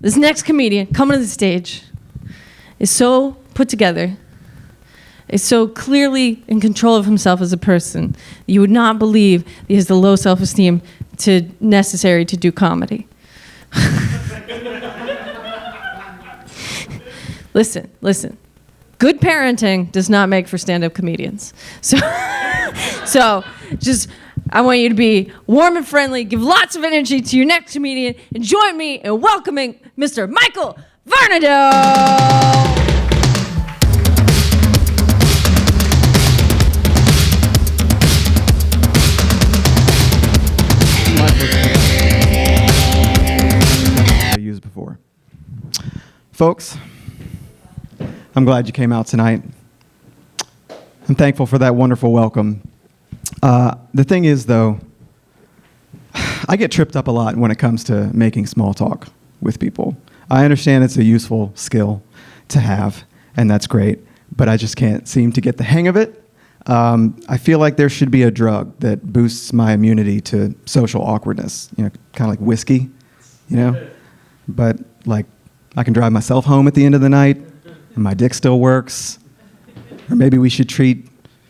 This next comedian coming to the stage is so put together, is so clearly in control of himself as a person, you would not believe he has the low self-esteem necessary to do comedy. Listen. Good parenting does not make for stand-up comedians. So just, I want you to be warm and friendly, give lots of energy to your next comedian, and join me in welcoming Mr. Michael Varnado. I used before. Folks, I'm glad you came out tonight. I'm thankful for that wonderful welcome. The thing is, though, I get tripped up a lot when it comes to making small talk with people. I understand it's a useful skill to have, and that's great, but I just can't seem to get the hang of it. I feel like there should be a drug that boosts my immunity to social awkwardness, kind of like whiskey, But, like, I can drive myself home at the end of the night, and my dick still works. Or maybe we should treat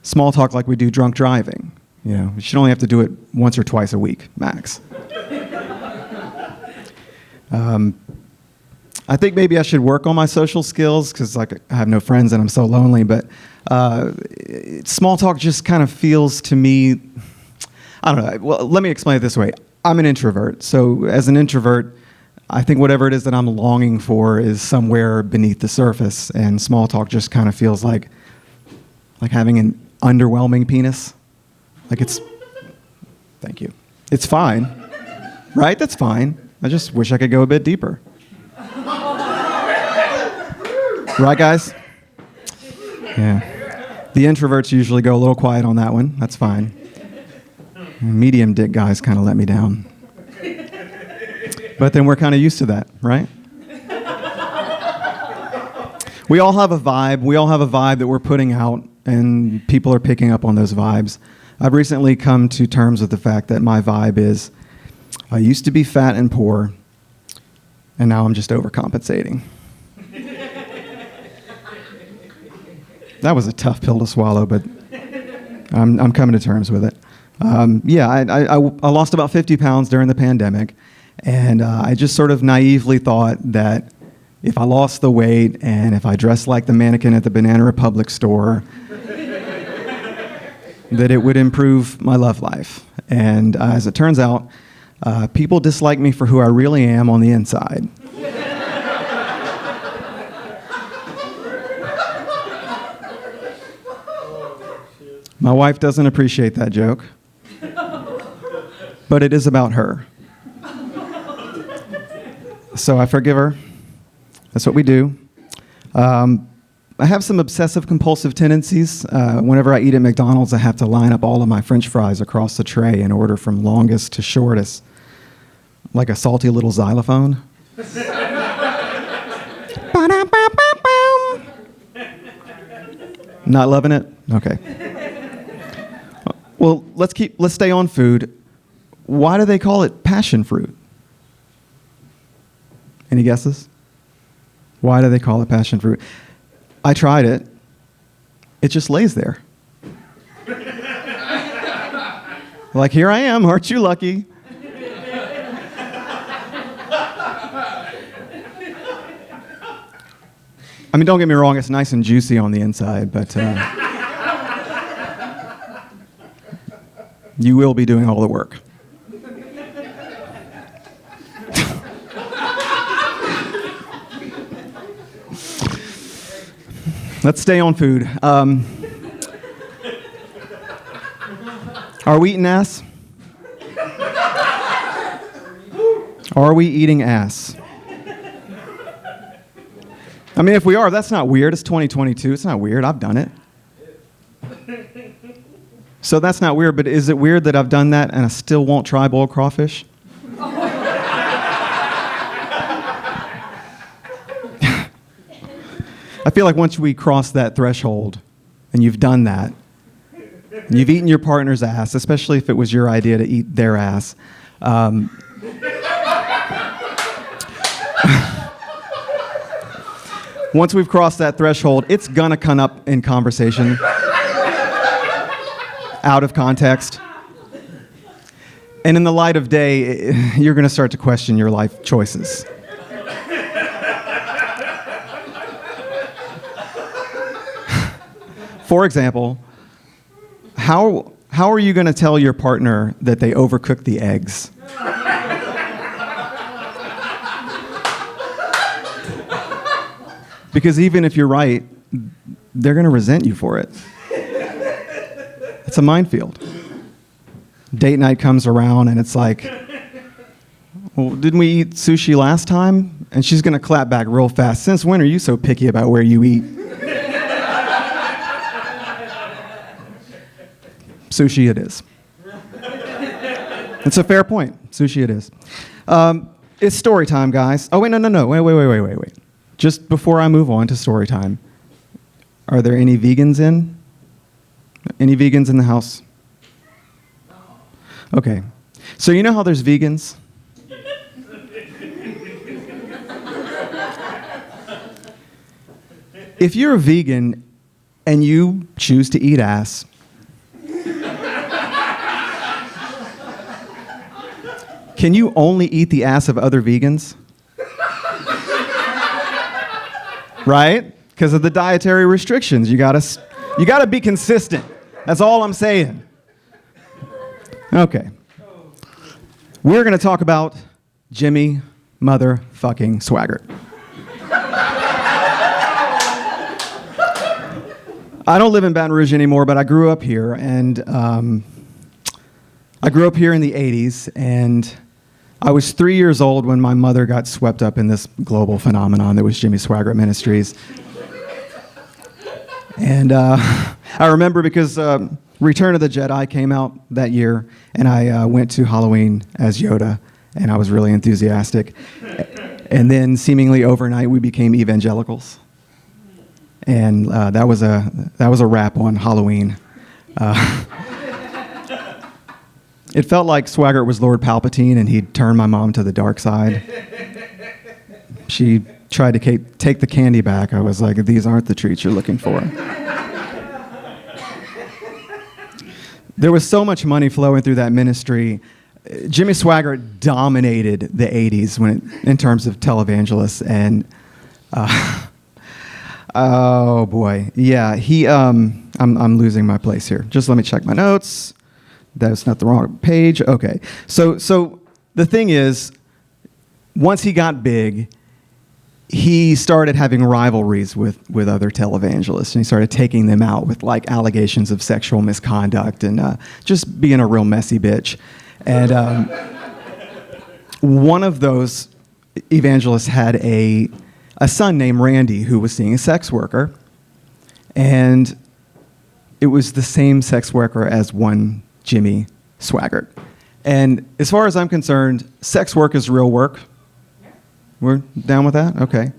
small talk like we do drunk driving. We should only have to do it once or twice a week, max. I think maybe I should work on my social skills because I have no friends and I'm so lonely, but small talk just kind of feels to me, I don't know. Well, let me explain it this way. I'm an introvert. So as an introvert, I think whatever it is that I'm longing for is somewhere beneath the surface, and small talk just kind of feels like having an underwhelming penis. Thank you. It's fine, right? That's fine. I just wish I could go a bit deeper. Right, guys? Yeah. The introverts usually go a little quiet on that one. That's fine. Medium dick guys kind of let me down. But then we're kind of used to that, right? We all have a vibe. We all have a vibe that we're putting out, and people are picking up on those vibes. I've recently come to terms with the fact that my vibe is, I used to be fat and poor, and now I'm just overcompensating. That was a tough pill to swallow, but I'm coming to terms with it. I lost about 50 pounds during the pandemic, and I just sort of naively thought that if I lost the weight and if I dressed like the mannequin at the Banana Republic store, that it would improve my love life. And as it turns out, people dislike me for who I really am on the inside. My wife doesn't appreciate that joke, but it is about her. So I forgive her. That's what we do. I have some obsessive compulsive tendencies. Whenever I eat at McDonald's, I have to line up all of my French fries across the tray in order from longest to shortest, like a salty little xylophone. Not loving it? Okay. Well, let's stay on food. Why do they call it passion fruit? Any guesses? Why do they call it passion fruit? I tried it. It just lays there. Like, here I am, aren't you lucky? I mean, don't get me wrong, it's nice and juicy on the inside, but you will be doing all the work. Let's stay on food. Are we eating ass? Are we eating ass? I mean, if we are, that's not weird. It's 2022. It's not weird. I've done it. So that's not weird, but is it weird that I've done that and I still won't try boiled crawfish? I feel like once we cross that threshold and you've done that, and you've eaten your partner's ass, especially if it was your idea to eat their ass, once we've crossed that threshold, it's gonna come up in conversation, out of context. And in the light of day, you're gonna start to question your life choices. For example, how are you gonna tell your partner that they overcooked the eggs? Because even if you're right, they're going to resent you for it. It's a minefield. Date night comes around and it's like, well, didn't we eat sushi last time? And she's going to clap back real fast. Since when are you so picky about where you eat? Sushi it is. It's a fair point. Sushi it is. It's story time, guys. Oh, wait, no. Wait. Just before I move on to story time, are there any vegans in? Any vegans in the house? Okay. So you know how there's vegans? If you're a vegan and you choose to eat ass, can you only eat the ass of other vegans? Right? Because of the dietary restrictions. You gotta be consistent. That's all I'm saying. Okay. We're gonna talk about Jimmy motherfucking Swaggart. I don't live in Baton Rouge anymore, but I grew up here, and I grew up here in the 80s, and I was 3 years old when my mother got swept up in this global phenomenon that was Jimmy Swaggart Ministries. And I remember because Return of the Jedi came out that year, and I went to Halloween as Yoda, and I was really enthusiastic. And then seemingly overnight, we became evangelicals. And that was a wrap on Halloween. It felt like Swaggart was Lord Palpatine, and he'd turned my mom to the dark side. She tried to take the candy back. I was like, these aren't the treats you're looking for. There was so much money flowing through that ministry. Jimmy Swaggart dominated the 80s in terms of televangelists, and oh boy, yeah, I'm losing my place here. Just let me check my notes. That's not the wrong page. Okay. So the thing is, once he got big, he started having rivalries with other televangelists, and he started taking them out with like allegations of sexual misconduct and just being a real messy bitch. And one of those evangelists had a son named Randy who was seeing a sex worker, and it was the same sex worker as one Jimmy Swaggart. And as far as I'm concerned, sex work is real work. We're down with that? Okay.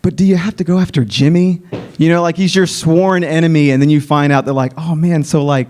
But do you have to go after Jimmy? You know, like he's your sworn enemy, and then you find out that like, oh man, so like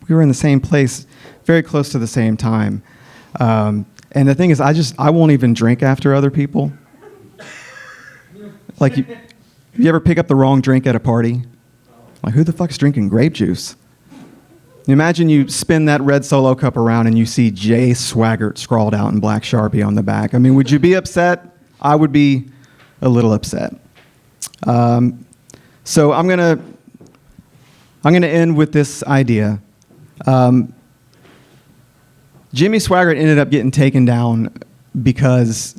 we were in the same place very close to the same time. And the thing is, I won't even drink after other people. Like, you ever pick up the wrong drink at a party? Like, who the fuck's drinking grape juice? Imagine you spin that red Solo cup around and you see J. Swaggart scrawled out in black Sharpie on the back. I mean, would you be upset? I would be a little upset. So I'm gonna end with this idea. Jimmy Swaggart ended up getting taken down because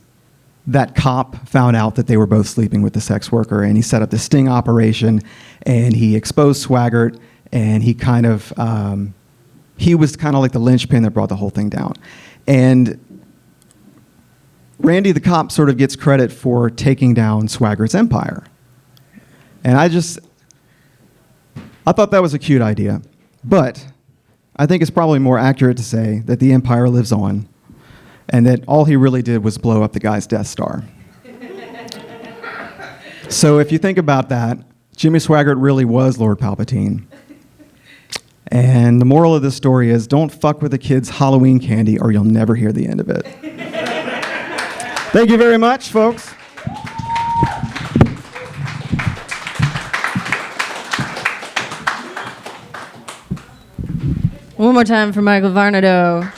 that cop found out that they were both sleeping with the sex worker, and he set up the sting operation, and he exposed Swaggart, and he was kind of like the linchpin that brought the whole thing down. And Randy the cop sort of gets credit for taking down Swaggart's empire. And I thought that was a cute idea. But I think it's probably more accurate to say that the Empire lives on and that all he really did was blow up the guy's Death Star. So if you think about that, Jimmy Swaggart really was Lord Palpatine. And the moral of this story is don't fuck with a kid's Halloween candy or you'll never hear the end of it. Thank you very much, folks. One more time for Michael Varnado.